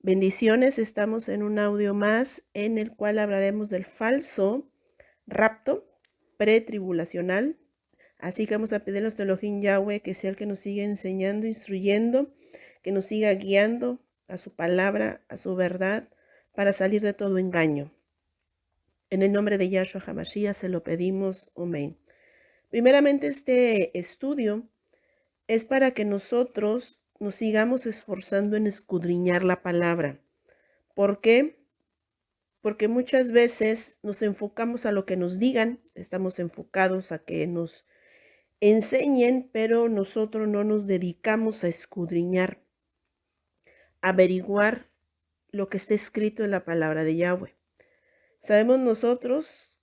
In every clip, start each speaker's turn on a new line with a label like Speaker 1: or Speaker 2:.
Speaker 1: Bendiciones, estamos en un audio más en el cual hablaremos del falso rapto pretribulacional. Así que vamos a pedir a nuestro Elohim Yahweh que sea el que nos siga enseñando, instruyendo, que nos siga guiando a su palabra, a su verdad, para salir de todo engaño. En el nombre de Yahshua HaMashiach se lo pedimos. Amén. Primeramente, este estudio es para que nosotros nos sigamos esforzando en escudriñar la palabra. ¿Por qué? Porque muchas veces nos enfocamos a lo que nos digan, estamos enfocados a que nos enseñen, pero nosotros no nos dedicamos a escudriñar, a averiguar lo que está escrito en la palabra de Yahweh. Sabemos nosotros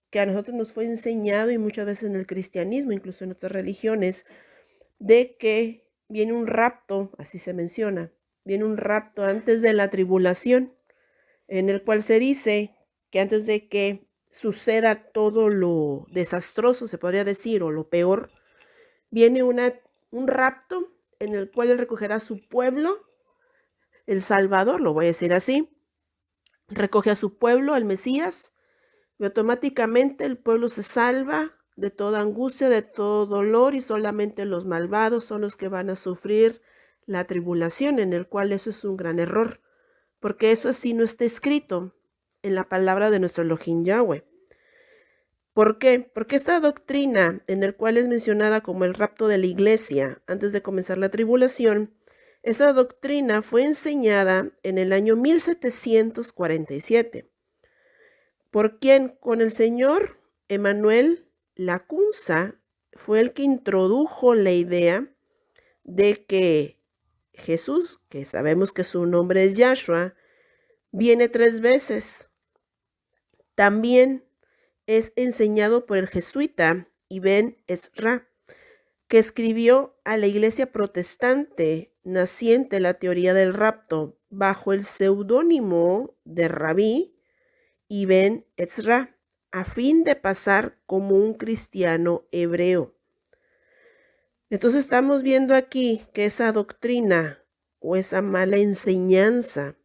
Speaker 1: que a nosotros nos fue enseñado, y muchas veces en el cristianismo, incluso en otras religiones, de que viene un rapto, así se menciona, viene un rapto antes de la tribulación, en el cual se dice que antes de que suceda todo lo desastroso, se podría decir, o lo peor, viene un rapto en el cual él recogerá a su pueblo, el Salvador, lo voy a decir así, recoge a su pueblo, al Mesías, y automáticamente el pueblo se salva de toda angustia, de todo dolor, y solamente los malvados son los que van a sufrir la tribulación, en el cual eso es un gran error, porque eso así no está escrito en la palabra de nuestro Elohim Yahweh. ¿Por qué? Porque esta doctrina, en el cual es mencionada como el rapto de la iglesia antes de comenzar la tribulación, esa doctrina fue enseñada en el año 1747. ¿Por quién? Con el señor Emanuel Lacunza, fue el que introdujo la idea de que Jesús, que sabemos que su nombre es Yahshua, viene 3 veces. También es enseñado por el jesuita Ibn Ezra, que escribió a la iglesia protestante naciente la teoría del rapto bajo el seudónimo de Rabí Ibn Ezra, a fin de pasar como un cristiano hebreo. Entonces estamos viendo aquí que esa doctrina o esa mala enseñanza,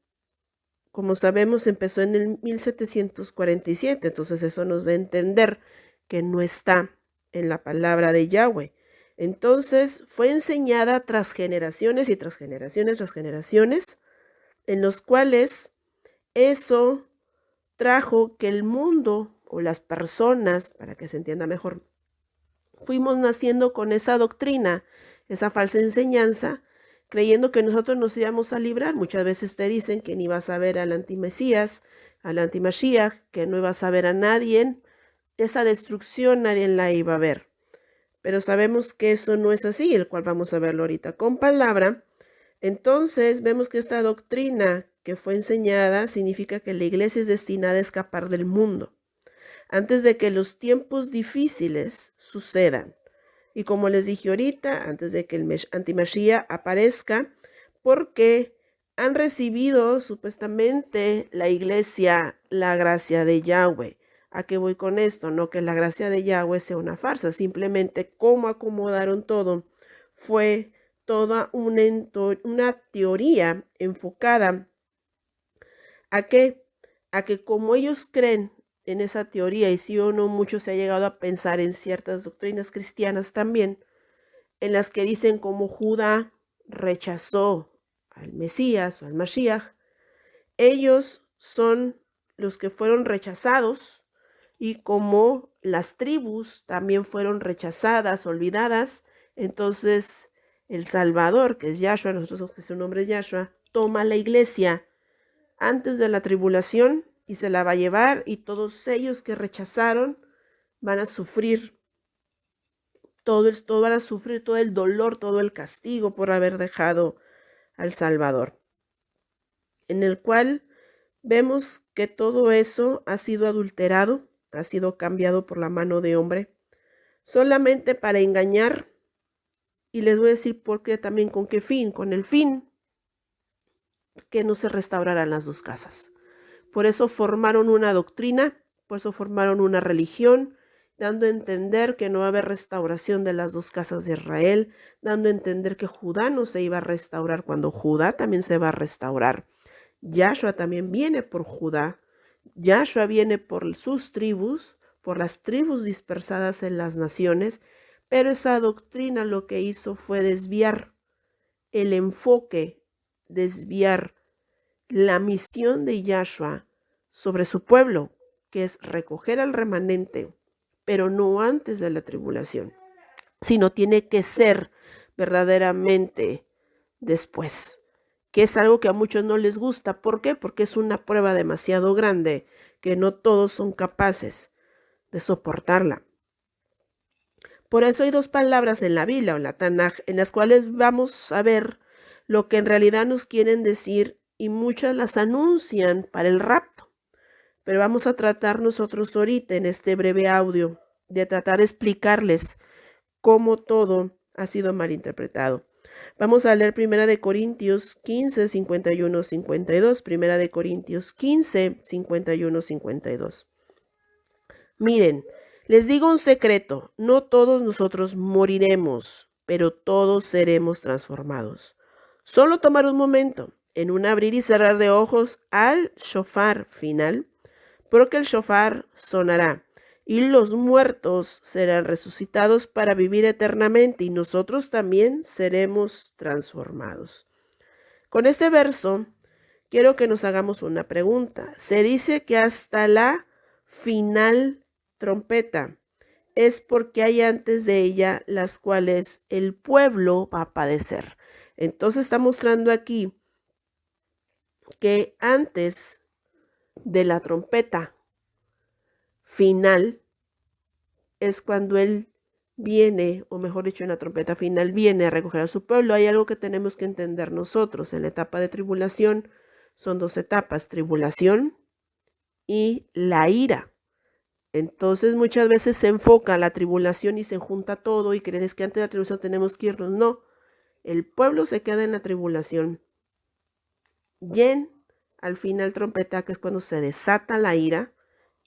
Speaker 1: como sabemos, empezó en el 1747, entonces eso nos da a entender que no está en la palabra de Yahweh. Entonces fue enseñada tras generaciones y tras generaciones, en los cuales eso trajo que el mundo o las personas, para que se entienda mejor, fuimos naciendo con esa doctrina, esa falsa enseñanza, creyendo que nosotros nos íbamos a librar. Muchas veces te dicen que ni vas a ver al antimesías, al antimashiach, que no ibas a ver a nadie. Esa destrucción nadie la iba a ver. Pero sabemos que eso no es así, el cual vamos a verlo ahorita con palabra. Entonces vemos que esta doctrina que fue enseñada significa que la iglesia es destinada a escapar del mundo antes de que los tiempos difíciles sucedan. Y como les dije ahorita, antes de que el antimashiach aparezca, porque han recibido supuestamente la iglesia la gracia de Yahweh. ¿A qué voy con esto? No que la gracia de Yahweh sea una farsa, simplemente cómo acomodaron todo fue toda una teoría enfocada a que como ellos creen en esa teoría, y sí o no mucho se ha llegado a pensar en ciertas doctrinas cristianas también, en las que dicen como Judá rechazó al Mesías o al Mashiach, ellos son los que fueron rechazados, y como las tribus también fueron rechazadas, olvidadas, entonces el Salvador, que es Yahshua, nosotros que su nombre es Yahshua, toma la iglesia antes de la tribulación y se la va a llevar, y todos ellos que rechazaron van a sufrir todo esto, van a sufrir todo el dolor, todo el castigo por haber dejado al Salvador, en el cual vemos que todo eso ha sido adulterado, ha sido cambiado por la mano de hombre, solamente para engañar. Y les voy a decir por qué, también con qué fin, con el fin que no se restaurarán las dos casas. Por eso formaron una doctrina, por eso formaron una religión, dando a entender que no va a haber restauración de las dos casas de Israel, dando a entender que Judá no se iba a restaurar cuando Judá también se va a restaurar. Yahshua también viene por Judá. Yahshua viene por sus tribus, por las tribus dispersadas en las naciones, pero esa doctrina lo que hizo fue desviar el enfoque, desviar la misión de Yahshua sobre su pueblo, que es recoger al remanente, pero no antes de la tribulación, sino tiene que ser verdaderamente después, que es algo que a muchos no les gusta. ¿Por qué? Porque es una prueba demasiado grande que no todos son capaces de soportarla. Por eso hay dos palabras en la Biblia o la Tanaj en las cuales vamos a ver lo que en realidad nos quieren decir y muchas las anuncian para el rapto. Pero vamos a tratar nosotros ahorita en este breve audio de tratar de explicarles cómo todo ha sido malinterpretado. Vamos a leer 1 Corintios 15, 51, 52. 1 Corintios 15, 51, 52. Miren, les digo un secreto, no todos nosotros moriremos, pero todos seremos transformados. Solo tomar un momento, en un abrir y cerrar de ojos al shofar final, porque el shofar sonará y los muertos serán resucitados para vivir eternamente y nosotros también seremos transformados. Con este verso quiero que nos hagamos una pregunta. Se dice que hasta la final trompeta es porque hay antes de ella las cuales el pueblo va a padecer. Entonces está mostrando aquí que antes de la trompeta final es cuando él viene, o mejor dicho, en la trompeta final viene a recoger a su pueblo. Hay algo que tenemos que entender nosotros. En la etapa de tribulación son dos etapas, tribulación y la ira. Entonces muchas veces se enfoca la tribulación y se junta todo y creen que antes de la tribulación tenemos que irnos. No, el pueblo se queda en la tribulación. Y al final trompeta, que es cuando se desata la ira,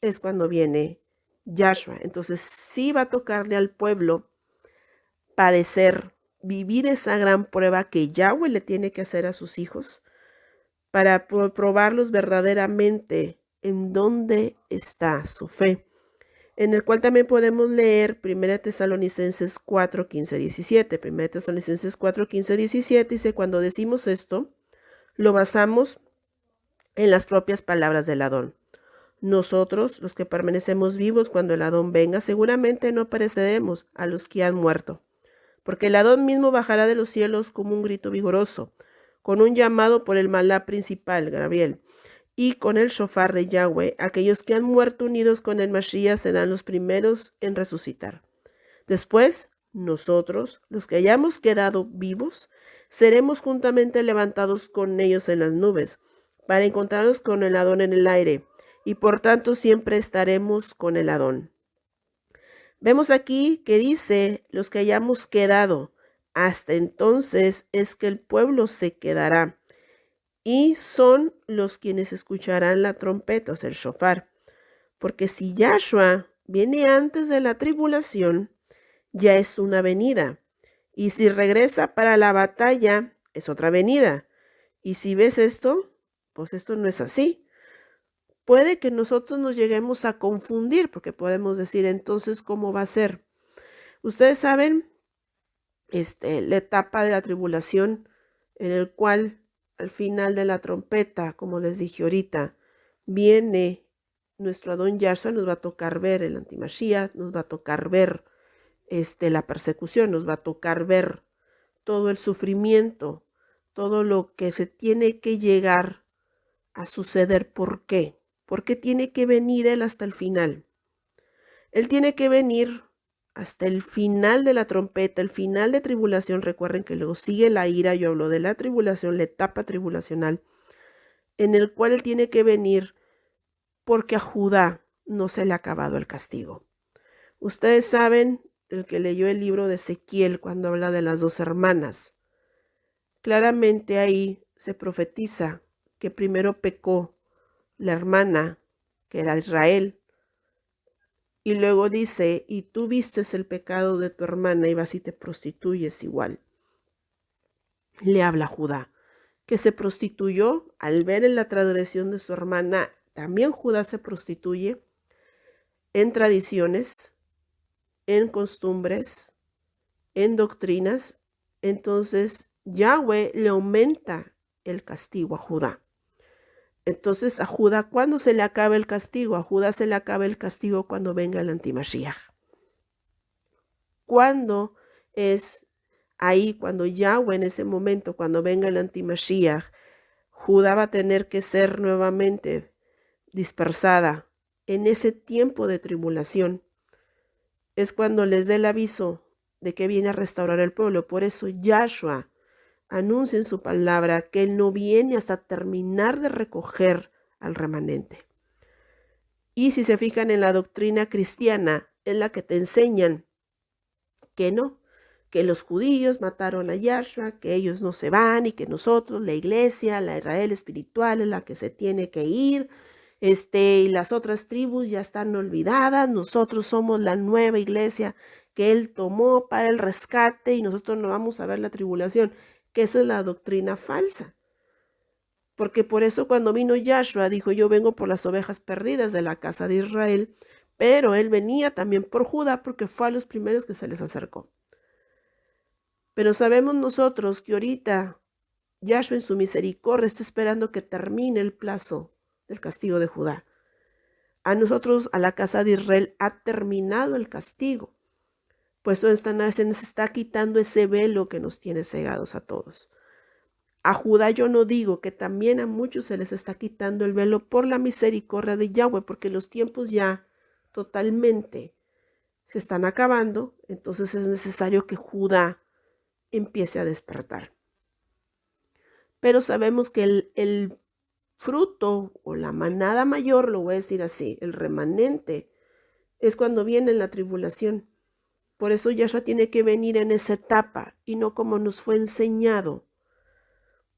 Speaker 1: es cuando viene Yahshua. Entonces sí va a tocarle al pueblo padecer, vivir esa gran prueba que Yahweh le tiene que hacer a sus hijos para probarlos verdaderamente en dónde está su fe. En el cual también podemos leer 1 Tesalonicenses 4, 15, 17. 1 Tesalonicenses 4, 15, 17 dice, cuando decimos esto, lo basamos en las propias palabras del Adón. Nosotros, los que permanecemos vivos cuando el Adón venga, seguramente no pereceremos a los que han muerto, porque el Adón mismo bajará de los cielos como un grito vigoroso, con un llamado por el Malá principal, Gabriel, y con el shofar de Yahweh. Aquellos que han muerto unidos con el Mashiach serán los primeros en resucitar. Después, nosotros, los que hayamos quedado vivos, seremos juntamente levantados con ellos en las nubes, para encontrarnos con el Adón en el aire, y por tanto siempre estaremos con el Adón. Vemos aquí que dice, los que hayamos quedado, hasta entonces es que el pueblo se quedará, y son los quienes escucharán la trompeta, o sea, el shofar. Porque si Yahshua viene antes de la tribulación, ya es una venida. Y si regresa para la batalla, es otra venida. Y si ves esto, pues esto no es así. Puede que nosotros nos lleguemos a confundir, porque podemos decir, entonces, ¿cómo va a ser? Ustedes saben, la etapa de la tribulación en el cual al final de la trompeta, como les dije ahorita, viene nuestro Adón Yahshua, nos va a tocar ver el antimashías, nos va a tocar ver la persecución, nos va a tocar ver todo el sufrimiento, todo lo que se tiene que llegar a suceder. ¿Por qué? ¿Por qué tiene que venir Él hasta el final? Él tiene que venir hasta el final de la trompeta, el final de tribulación. Recuerden que luego sigue la ira. Yo hablo de la tribulación, la etapa tribulacional, en el cual Él tiene que venir porque a Judá no se le ha acabado el castigo. Ustedes saben, el que leyó el libro de Ezequiel cuando habla de las dos hermanas, claramente ahí se profetiza que primero pecó la hermana, que era Israel, y luego dice, y tú vistes el pecado de tu hermana y vas y te prostituyes igual. Le habla a Judá, que se prostituyó al ver en la transgresión de su hermana. También Judá se prostituye en tradiciones, en costumbres, en doctrinas. Entonces Yahweh le aumenta el castigo a Judá. Entonces a Judá, ¿cuándo se le acaba el castigo? A Judá se le acaba el castigo cuando venga el antimashiach. ¿Cuándo es ahí? Cuando Yahweh, en ese momento, cuando venga el antimashiach, Judá va a tener que ser nuevamente dispersada. En ese tiempo de tribulación es cuando les dé el aviso de que viene a restaurar el pueblo. Por eso Yahshua anuncia en su palabra que Él no viene hasta terminar de recoger al remanente. Y si se fijan en la doctrina cristiana, es la que te enseñan que no, que los judíos mataron a Yahshua, que ellos no se van y que nosotros, la iglesia, la Israel espiritual, es la que se tiene que ir, y las otras tribus ya están olvidadas, nosotros somos la nueva iglesia que Él tomó para el rescate y nosotros no vamos a ver la tribulación, que esa es la doctrina falsa. Porque por eso cuando vino Yahshua dijo, yo vengo por las ovejas perdidas de la casa de Israel, pero Él venía también por Judá porque fue a los primeros que se les acercó. Pero sabemos nosotros que ahorita Yahshua en su misericordia está esperando que termine el plazo del castigo de Judá. A nosotros, a la casa de Israel, ha terminado el castigo. Pues se nos está quitando ese velo que nos tiene cegados a todos. A Judá yo no digo, que también a muchos se les está quitando el velo por la misericordia de Yahweh, porque los tiempos ya totalmente se están acabando, entonces es necesario que Judá empiece a despertar. Pero sabemos que el fruto o la manada mayor, lo voy a decir así, el remanente, es cuando viene la tribulación. Por eso Yahshua tiene que venir en esa etapa y no como nos fue enseñado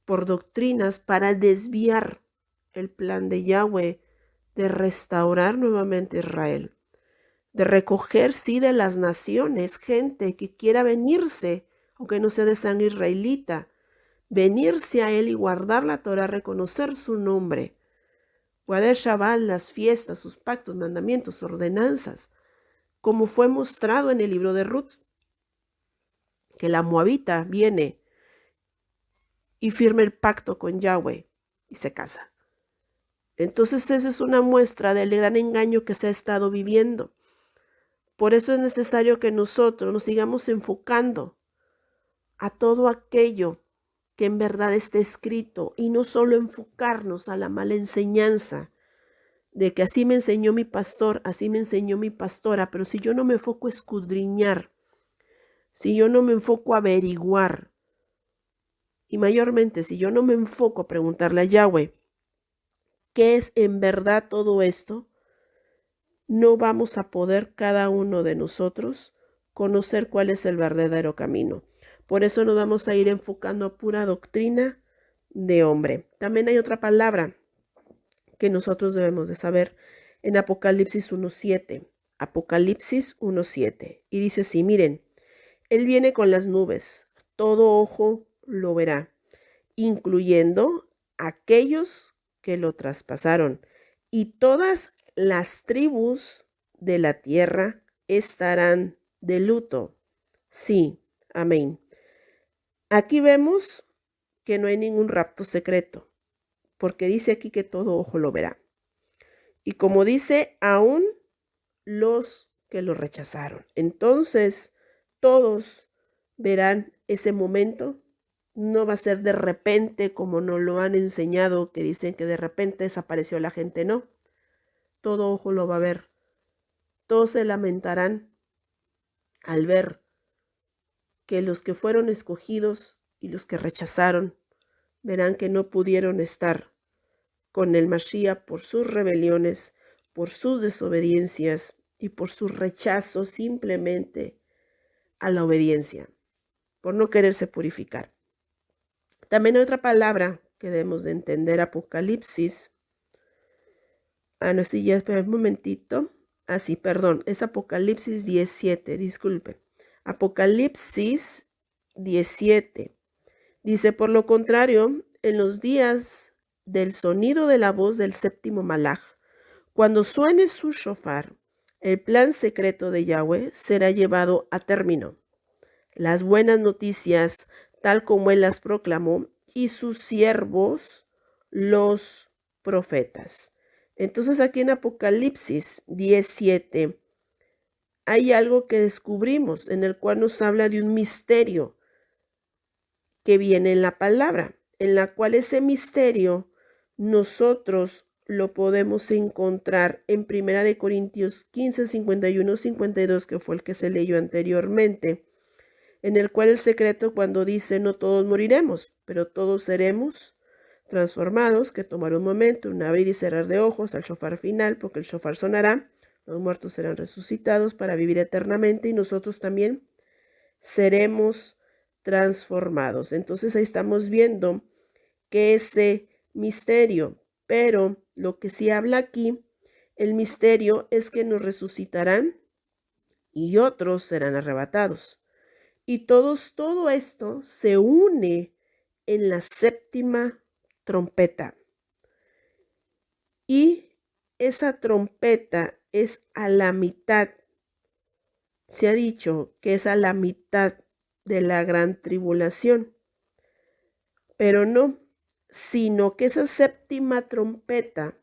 Speaker 1: por doctrinas para desviar el plan de Yahweh de restaurar nuevamente Israel, de recoger, sí, de las naciones, gente que quiera venirse, aunque no sea de sangre israelita, venirse a Él y guardar la Torah, reconocer su nombre, guardar Shabbat, las fiestas, sus pactos, mandamientos, ordenanzas, como fue mostrado en el libro de Ruth, que la moabita viene y firma el pacto con Yahweh y se casa. Entonces esa es una muestra del gran engaño que se ha estado viviendo. Por eso es necesario que nosotros nos sigamos enfocando a todo aquello que en verdad esté escrito y no solo enfocarnos a la mala enseñanza de que así me enseñó mi pastor, así me enseñó mi pastora, pero si yo no me enfoco a escudriñar, si yo no me enfoco a averiguar, y mayormente si yo no me enfoco a preguntarle a Yahweh, ¿qué es en verdad todo esto? No vamos a poder cada uno de nosotros conocer cuál es el verdadero camino. Por eso nos vamos a ir enfocando a pura doctrina de hombre. También hay otra palabra que nosotros debemos de saber en Apocalipsis 1:7. Apocalipsis 1:7. Y dice así, miren, Él viene con las nubes, todo ojo lo verá, incluyendo aquellos que lo traspasaron, y todas las tribus de la tierra estarán de luto. Sí, amén. Aquí vemos que no hay ningún rapto secreto, porque dice aquí que todo ojo lo verá. Y como dice, aún los que lo rechazaron. Entonces, todos verán ese momento. No va a ser de repente como nos lo han enseñado, que dicen que de repente desapareció la gente. No, todo ojo lo va a ver. Todos se lamentarán al ver que los que fueron escogidos y los que rechazaron verán que no pudieron estar con el Mashiach por sus rebeliones, por sus desobediencias y por su rechazo simplemente a la obediencia, por no quererse purificar. También hay otra palabra que debemos de entender, Apocalipsis. No, sí, ya espera un momentito. Sí, perdón, es Apocalipsis 17, disculpe. Apocalipsis 17. Dice, por lo contrario, en los días del sonido de la voz del séptimo malaj, cuando suene su shofar, el plan secreto de Yahweh será llevado a término. Las buenas noticias, tal como él las proclamó, y sus siervos, los profetas. Entonces aquí en Apocalipsis 17 hay algo que descubrimos en el cual nos habla de un misterio que viene en la palabra, en la cual ese misterio nosotros lo podemos encontrar en 1 Corintios 15, 51, 52, que fue el que se leyó anteriormente, en el cual el secreto cuando dice no todos moriremos, pero todos seremos transformados, que tomará un momento, un abrir y cerrar de ojos al shofar final, porque el shofar sonará, los muertos serán resucitados para vivir eternamente y nosotros también seremos transformados. Entonces ahí estamos viendo que ese misterio, pero lo que sí habla aquí, el misterio es que nos resucitarán y otros serán arrebatados. Y todo esto se une en la séptima trompeta. Y esa trompeta es a la mitad. Se ha dicho que es a la mitad de la gran tribulación. Pero no, sino que esa séptima trompeta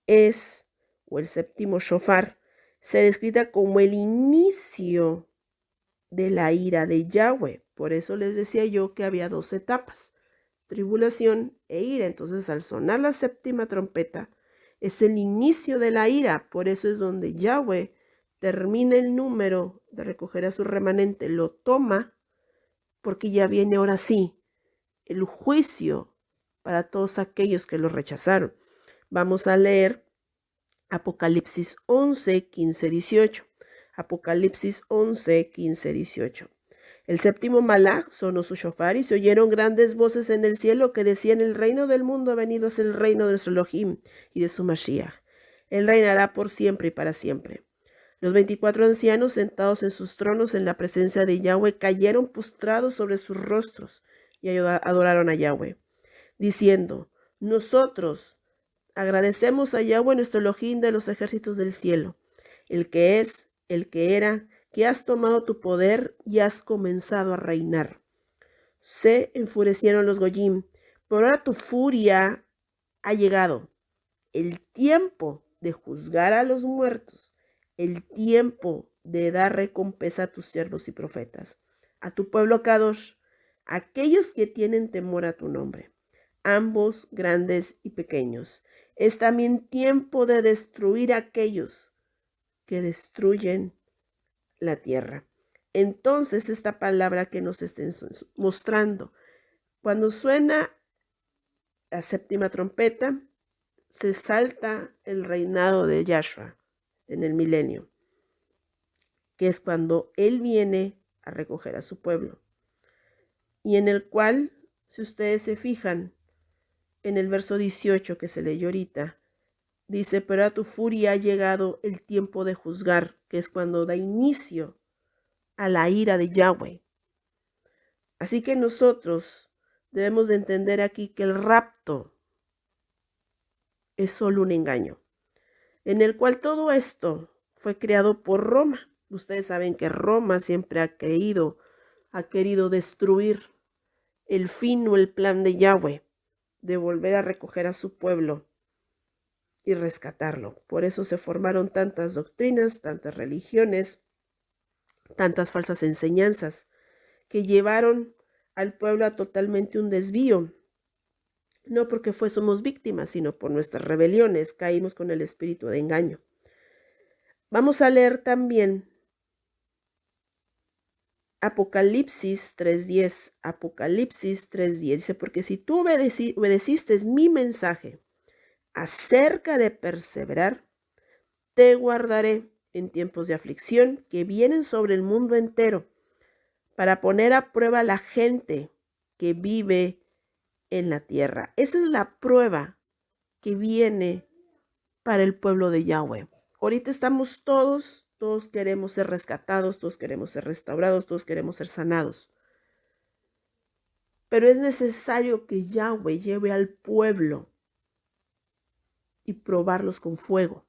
Speaker 1: es, o el séptimo shofar, se descrita como el inicio de la ira de Yahweh. Por eso les decía yo que había 2 etapas, tribulación e ira. Entonces al sonar la séptima trompeta es el inicio de la ira. Por eso es donde Yahweh termina el número de recoger a su remanente, lo toma, porque ya viene ahora sí el juicio para todos aquellos que lo rechazaron. Vamos a leer Apocalipsis 11, 15, 18. Apocalipsis 11, 15, 18. El séptimo malaj sonó su shofar y se oyeron grandes voces en el cielo que decían: el reino del mundo ha venido a ser el reino de nuestro Elohim y de su Mashiach. Él reinará por siempre y para siempre. Los 24 ancianos sentados en sus tronos en la presencia de Yahweh cayeron postrados sobre sus rostros y adoraron a Yahweh, diciendo: nosotros agradecemos a Yahweh nuestro Elohim de los ejércitos del cielo, el que es, el que era, que has tomado tu poder y has comenzado a reinar. Se enfurecieron los Goyim, pero ahora tu furia ha llegado. El tiempo de juzgar a los muertos, el tiempo de dar recompensa a tus siervos y profetas, a tu pueblo Kadosh, aquellos que tienen temor a tu nombre, ambos grandes y pequeños. Es también tiempo de destruir a aquellos que destruyen la tierra. Entonces esta palabra que nos estén mostrando, cuando suena la séptima trompeta, se salta el reinado de Yahshua en el milenio, que es cuando Él viene a recoger a su pueblo. Y en el cual, si ustedes se fijan, en el verso 18 que se leyó ahorita, dice: pero a tu furia ha llegado el tiempo de juzgar, que es cuando da inicio a la ira de Yahweh. Así que nosotros debemos de entender aquí que el rapto es solo un engaño, en el cual todo esto fue creado por Roma. Ustedes saben que Roma siempre ha querido destruir el fin o el plan de Yahweh, de volver a recoger a su pueblo y rescatarlo. Por eso se formaron tantas doctrinas, tantas religiones, tantas falsas enseñanzas que llevaron al pueblo a totalmente un desvío. No porque fuésemos víctimas, sino por nuestras rebeliones caímos con el espíritu de engaño. Vamos a leer también Apocalipsis 3:10. Apocalipsis 3:10 dice: porque si tú obedeciste mi mensaje acerca de perseverar, te guardaré en tiempos de aflicción que vienen sobre el mundo entero, para poner a prueba a la gente que vive en la tierra. Esa es la prueba que viene para el pueblo de Yahweh. Ahorita estamos todos queremos ser rescatados, todos queremos ser restaurados, todos queremos ser sanados. Pero es necesario que Yahweh lleve al pueblo y probarlos con fuego.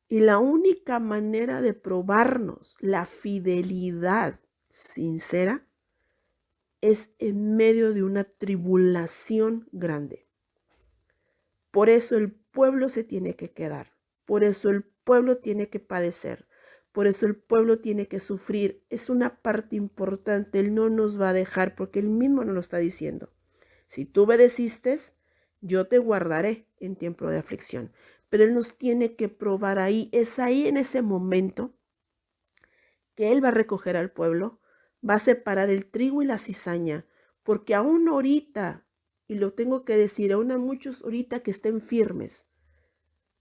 Speaker 1: Y la única manera de probarnos la fidelidad sincera es en medio de una tribulación grande. Por eso el pueblo se tiene que quedar. Por eso el pueblo tiene que padecer. Por eso el pueblo tiene que sufrir. Es una parte importante. Él no nos va a dejar porque él mismo nos lo está diciendo. Si tú obedeciste, yo te guardaré en tiempo de aflicción. Pero él nos tiene que probar ahí. Es ahí en ese momento que él va a recoger al pueblo, va a separar el trigo y la cizaña. Porque aún ahorita, y lo tengo que decir, aún a muchos ahorita que estén firmes,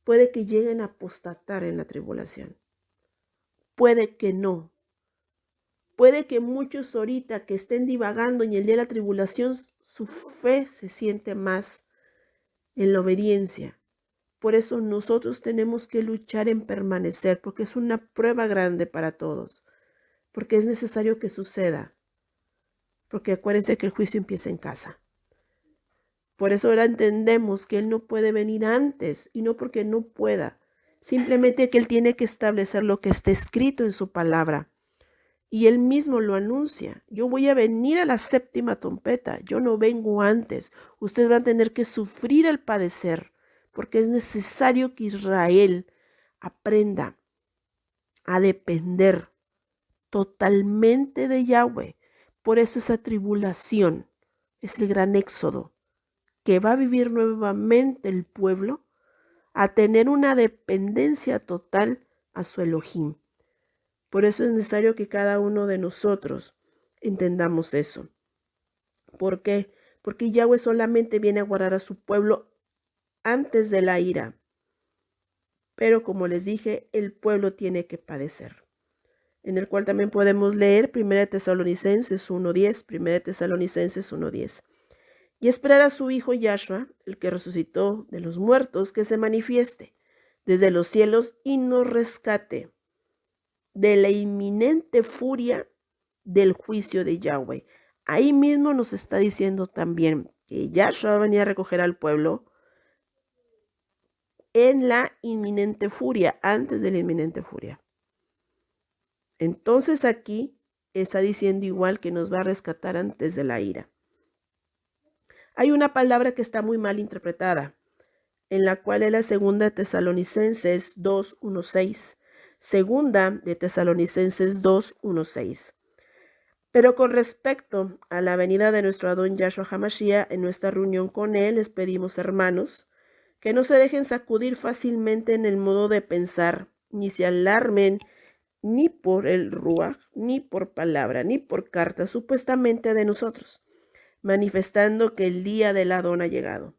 Speaker 1: puede que lleguen a apostatar en la tribulación. Puede que no. Puede que muchos ahorita que estén divagando en el día de la tribulación, su fe se siente más en la obediencia. Por eso nosotros tenemos que luchar en permanecer, porque es una prueba grande para todos, porque es necesario que suceda, porque acuérdense que el juicio empieza en casa. Por eso ahora entendemos que Él no puede venir antes, y no porque no pueda, simplemente que Él tiene que establecer lo que está escrito en su palabra. Y Él mismo lo anuncia. Yo voy a venir a la séptima trompeta. Yo no vengo antes. Ustedes van a tener que sufrir el padecer, porque es necesario que Israel aprenda a depender totalmente de Yahweh. Por eso esa tribulación es el gran éxodo que va a vivir nuevamente el pueblo a tener una dependencia total a su Elohim. Por eso es necesario que cada uno de nosotros entendamos eso. ¿Por qué? Porque Yahweh solamente viene a guardar a su pueblo antes de la ira. Pero como les dije, el pueblo tiene que padecer. En el cual también podemos leer 1 Tesalonicenses 1:10, 1 Tesalonicenses 1:10. Y esperar a su Hijo Yahshua, el que resucitó de los muertos, que se manifieste desde los cielos y nos rescate de la inminente furia del juicio de Yahweh. Ahí mismo nos está diciendo también que Yahshua venía a recoger al pueblo en la inminente furia, antes de la inminente furia. Entonces aquí está diciendo igual que nos va a rescatar antes de la ira. Hay una palabra que está muy mal interpretada, en la cual es la segunda de Tesalonicenses 2:1-6. Segunda de Tesalonicenses 2:1-6. Pero con respecto a la venida de nuestro Adón Yahshua HaMashiach, en nuestra reunión con él, les pedimos, hermanos, que no se dejen sacudir fácilmente en el modo de pensar, ni se alarmen ni por el Ruach, ni por palabra, ni por carta, supuestamente de nosotros, manifestando que el día del Adón ha llegado.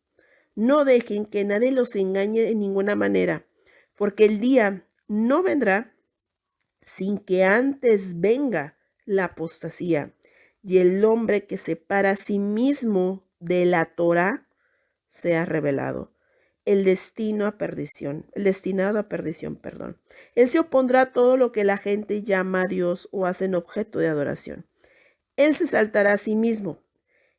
Speaker 1: No dejen que nadie los engañe en ninguna manera, porque el día no vendrá sin que antes venga la apostasía y el hombre que separa a sí mismo de la Torá sea revelado. El destinado a perdición. Él se opondrá a todo lo que la gente llama a Dios o hacen objeto de adoración. Él se saltará a sí mismo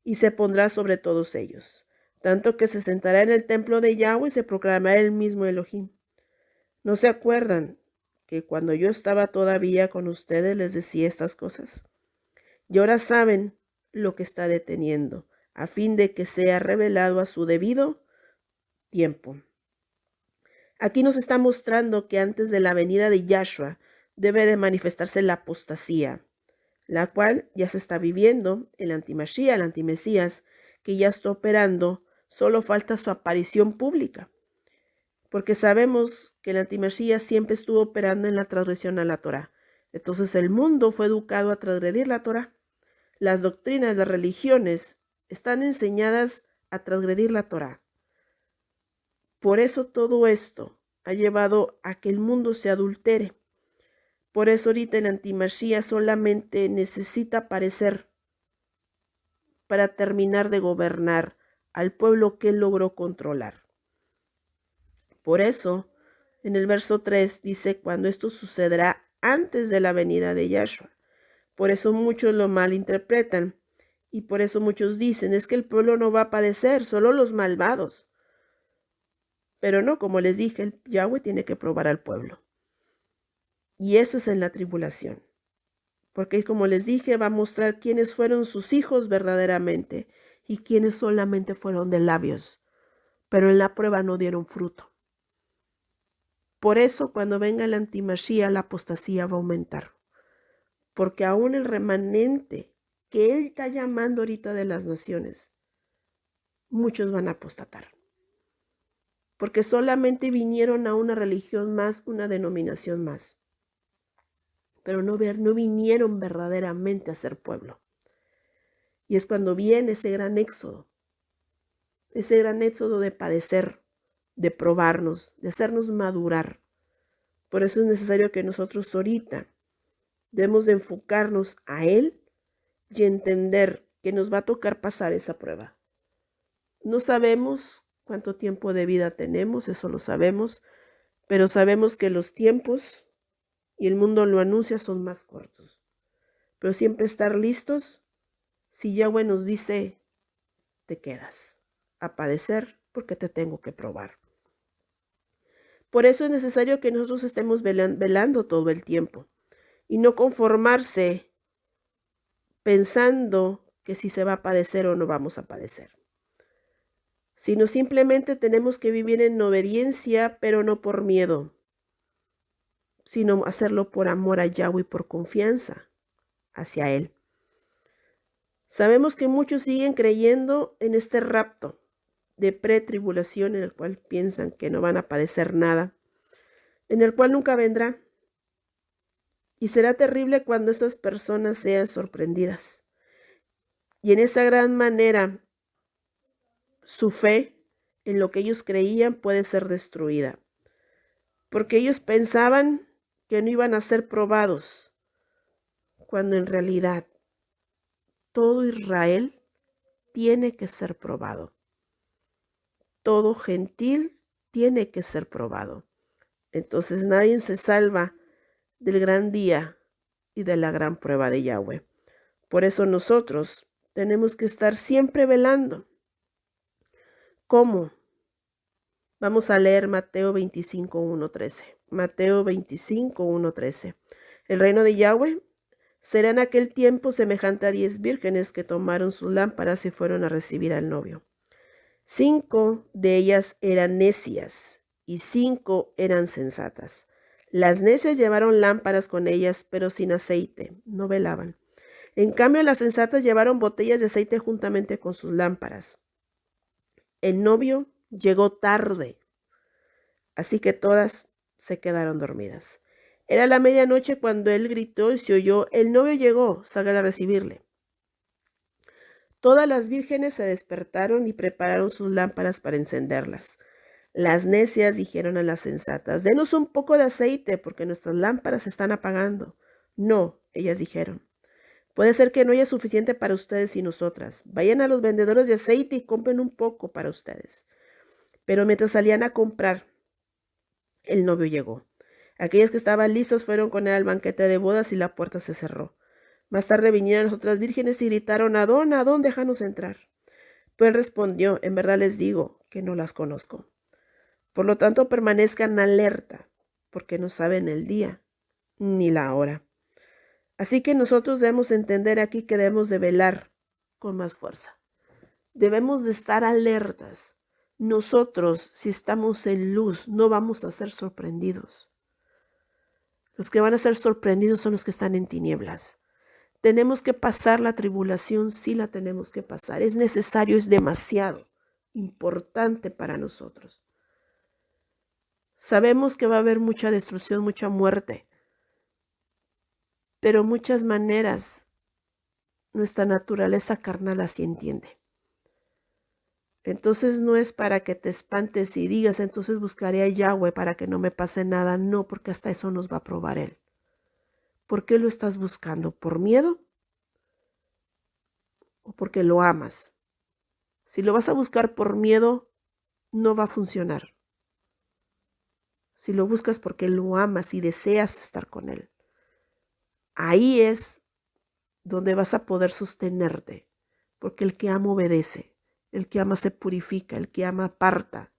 Speaker 1: y se pondrá sobre todos ellos, tanto que se sentará en el templo de Yahweh y se proclamará el mismo Elohim. ¿No se acuerdan que cuando yo estaba todavía con ustedes les decía estas cosas? Y ahora saben lo que está deteniendo, a fin de que sea revelado a su debido tiempo. Aquí nos está mostrando que antes de la venida de Yahshua debe de manifestarse la apostasía, la cual ya se está viviendo, el antimashiach, el antimesías, que ya está operando, solo falta su aparición pública. Porque sabemos que el antimashiach siempre estuvo operando en la transgresión a la Torá. Entonces el mundo fue educado a transgredir la Torá. Las doctrinas, las religiones están enseñadas a transgredir la Torá. Por eso todo esto ha llevado a que el mundo se adultere. Por eso ahorita el antimashiach solamente necesita aparecer para terminar de gobernar al pueblo que él logró controlar. Por eso, en el verso 3 dice, cuando esto sucederá antes de la venida de Yahshua. Por eso muchos lo malinterpretan Y por eso muchos dicen, es que el pueblo no va a padecer, solo los malvados. Pero no, como les dije, el Yahweh tiene que probar al pueblo. Y eso es en la tribulación. Porque como les dije, va a mostrar quiénes fueron sus hijos verdaderamente y quiénes solamente fueron de labios, pero en la prueba no dieron fruto. Por eso cuando venga el antimashía, la apostasía va a aumentar. Porque aún el remanente que él está llamando ahorita de las naciones, muchos van a apostatar. Porque solamente vinieron a una religión más, una denominación más. Pero no vinieron verdaderamente a ser pueblo. Y es cuando viene ese gran éxodo de padecer, de probarnos, de hacernos madurar. Por eso es necesario que nosotros ahorita debemos de enfocarnos a Él y entender que nos va a tocar pasar esa prueba. No sabemos cuánto tiempo de vida tenemos, eso lo sabemos, pero sabemos que los tiempos, y el mundo lo anuncia, son más cortos. Pero siempre estar listos, si Yahweh nos dice, te quedas a padecer porque te tengo que probar. Por eso es necesario que nosotros estemos velando todo el tiempo y no conformarse pensando que si se va a padecer o no vamos a padecer, sino simplemente tenemos que vivir en obediencia, pero no por miedo, sino hacerlo por amor a Yahweh y por confianza hacia Él. Sabemos que muchos siguen creyendo en este rapto de pretribulación en el cual piensan que no van a padecer nada, en el cual nunca vendrá. Y será terrible cuando esas personas sean sorprendidas. Y en esa gran manera, su fe en lo que ellos creían puede ser destruida. Porque ellos pensaban que no iban a ser probados, cuando en realidad todo Israel tiene que ser probado. Todo gentil tiene que ser probado. Entonces nadie se salva del gran día y de la gran prueba de Yahweh. Por eso nosotros tenemos que estar siempre velando. ¿Cómo? Vamos a leer Mateo 25, 1:13. Mateo 25, 1:13. El reino de Yahweh será en aquel tiempo semejante a 10 vírgenes que tomaron sus lámparas y fueron a recibir al novio. 5 de ellas eran necias y 5 eran sensatas. Las necias llevaron lámparas con ellas, pero sin aceite, no velaban. En cambio, las sensatas llevaron botellas de aceite juntamente con sus lámparas. El novio llegó tarde, así que todas se quedaron dormidas. Era la medianoche cuando él gritó y se oyó: el novio llegó, salgan a recibirle. Todas las vírgenes se despertaron y prepararon sus lámparas para encenderlas. Las necias dijeron a las sensatas: denos un poco de aceite porque nuestras lámparas se están apagando. No, ellas dijeron, puede ser que no haya suficiente para ustedes y nosotras. Vayan a los vendedores de aceite y compren un poco para ustedes. Pero mientras salían a comprar, el novio llegó. Aquellas que estaban listas fueron con él al banquete de bodas y la puerta se cerró. Más tarde vinieron las otras vírgenes y gritaron: Adón, déjanos entrar. Pero él respondió: en verdad les digo que no las conozco. Por lo tanto, permanezcan alerta, porque no saben el día ni la hora. Así que nosotros debemos entender aquí que debemos de velar con más fuerza. Debemos de estar alertas. Nosotros, si estamos en luz, no vamos a ser sorprendidos. Los que van a ser sorprendidos son los que están en tinieblas. Tenemos que pasar la tribulación, sí la tenemos que pasar. Es necesario, es demasiado importante para nosotros. Sabemos que va a haber mucha destrucción, mucha muerte, pero muchas maneras nuestra naturaleza carnal así entiende. Entonces no es para que te espantes y digas, entonces buscaré a Yahweh para que no me pase nada. No, porque hasta eso nos va a probar Él. ¿Por qué lo estás buscando? ¿Por miedo? ¿O porque lo amas? Si lo vas a buscar por miedo, no va a funcionar. Si lo buscas porque lo amas y deseas estar con Él, ahí es donde vas a poder sostenerte, porque el que ama obedece, el que ama se purifica, el que ama aparta,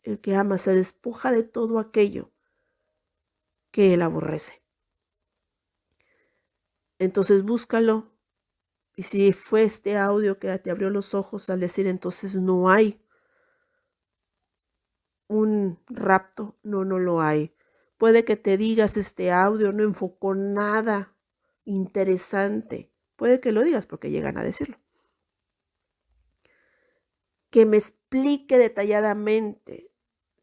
Speaker 1: el que ama se despoja de todo aquello que él aborrece. Entonces búscalo. Y si fue este audio que te abrió los ojos al decir entonces no hay un rapto, no lo hay. Puede que te digas este audio no enfocó nada interesante. Puede que lo digas porque llegan a decirlo. Que me explique detalladamente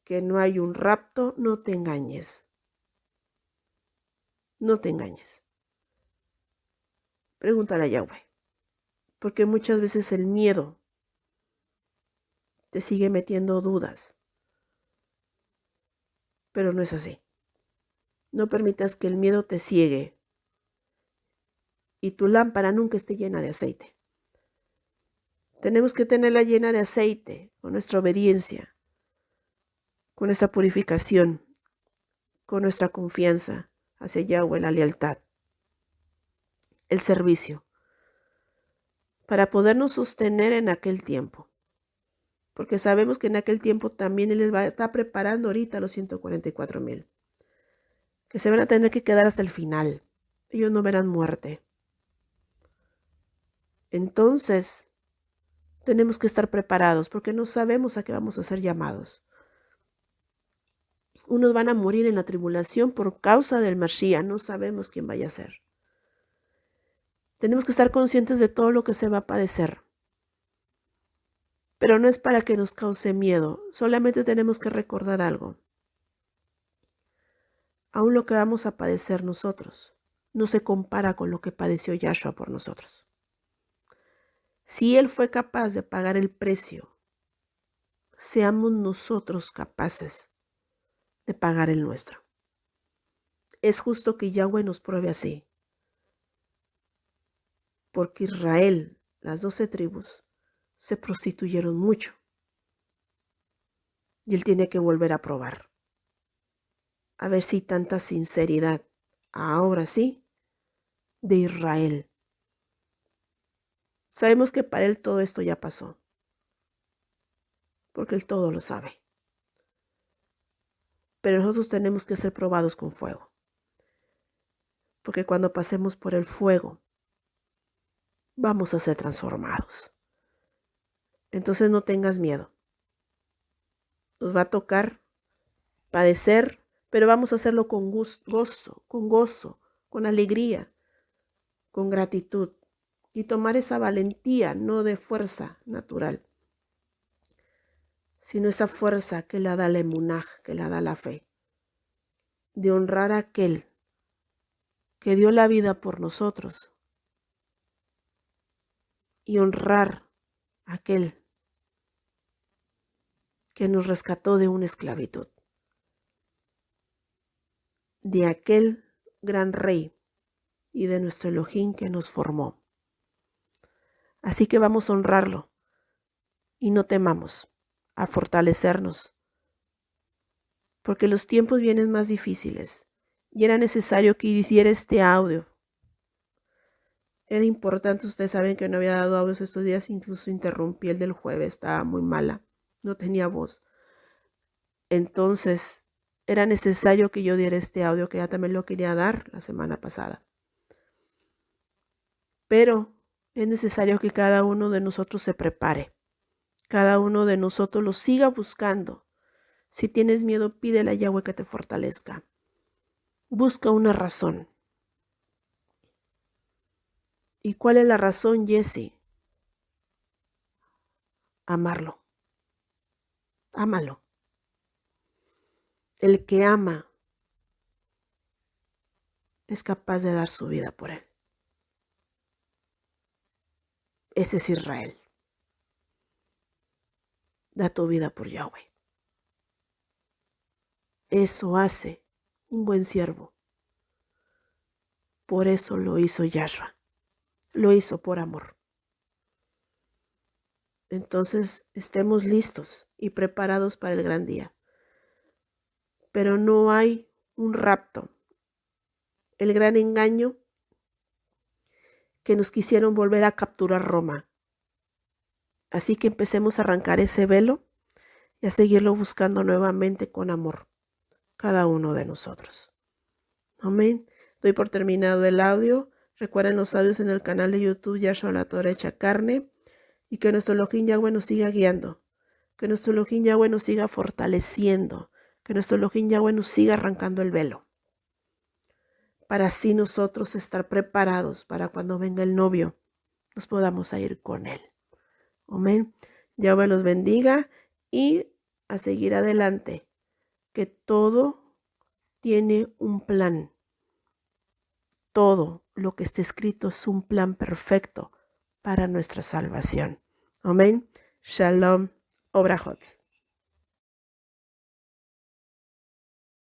Speaker 1: que no hay un rapto, no te engañes. No te engañes. Pregúntale a Yahweh. Porque muchas veces el miedo te sigue metiendo dudas. Pero no es así. No permitas que el miedo te ciegue y tu lámpara nunca esté llena de aceite. Tenemos que tenerla llena de aceite con nuestra obediencia, con nuestra purificación, con nuestra confianza hacia Yahweh, la lealtad, el servicio, para podernos sostener en aquel tiempo. Porque sabemos que en aquel tiempo también Él les va a estar preparando ahorita a los 144,000, que se van a tener que quedar hasta el final. Ellos no verán muerte. Entonces, tenemos que estar preparados porque no sabemos a qué vamos a ser llamados. Unos van a morir en la tribulación por causa del Mashiach, no sabemos quién vaya a ser. Tenemos que estar conscientes de todo lo que se va a padecer. Pero no es para que nos cause miedo, solamente tenemos que recordar algo. Aún lo que vamos a padecer nosotros no se compara con lo que padeció Yahshua por nosotros. Si Él fue capaz de pagar el precio, seamos nosotros capaces de pagar el nuestro. Es justo que Yahweh nos pruebe así, porque Israel, las 12 tribus, se prostituyeron mucho. Y Él tiene que volver a probar. A ver si tanta sinceridad, ahora sí, de Israel. Sabemos que para Él todo esto ya pasó, porque Él todo lo sabe. Pero nosotros tenemos que ser probados con fuego. Porque cuando pasemos por el fuego, vamos a ser transformados. Entonces no tengas miedo. Nos va a tocar padecer, pero vamos a hacerlo con gozo, con alegría, con gratitud. Y tomar esa valentía, no de fuerza natural, sino esa fuerza que la da la emunaj, que la da la fe, de honrar a aquel que dio la vida por nosotros y honrar a aquel que nos rescató de una esclavitud, de aquel gran rey y de nuestro Elohim que nos formó. Así que vamos a honrarlo y no temamos a fortalecernos, porque los tiempos vienen más difíciles y era necesario que hiciera este audio. Era importante, ustedes saben que no había dado audios estos días, incluso interrumpí el del jueves, estaba muy mala, no tenía voz. Entonces, era necesario que yo diera este audio, que ya también lo quería dar la semana pasada. Pero es necesario que cada uno de nosotros se prepare, cada uno de nosotros lo siga buscando. Si tienes miedo, pídele a Yahweh que te fortalezca. Busca una razón. ¿Y cuál es la razón, Jesse? Amarlo. Ámalo. El que ama es capaz de dar su vida por él. Ese es Israel. Da tu vida por Yahweh. Eso hace un buen siervo. Por eso lo hizo Yahshua. Lo hizo por amor. Entonces estemos listos y preparados para el gran día. Pero no hay un rapto. El gran engaño que nos quisieron volver a capturar Roma. Así que empecemos a arrancar ese velo y a seguirlo buscando nuevamente con amor, cada uno de nosotros. Amén. Doy por terminado el audio. Recuerden los audios en el canal de YouTube Yahshua la Torah hecha carne, y que nuestro Elohim Yahweh nos siga guiando, que nuestro Elohim Yahweh nos siga fortaleciendo, que nuestro Elohim Yahweh nos siga arrancando el velo, para así nosotros estar preparados para cuando venga el novio, nos podamos ir con él. Amén. Yahweh los bendiga y a seguir adelante, que todo tiene un plan. Todo lo que está escrito es un plan perfecto para nuestra salvación. Amén. Shalom. Obrajot.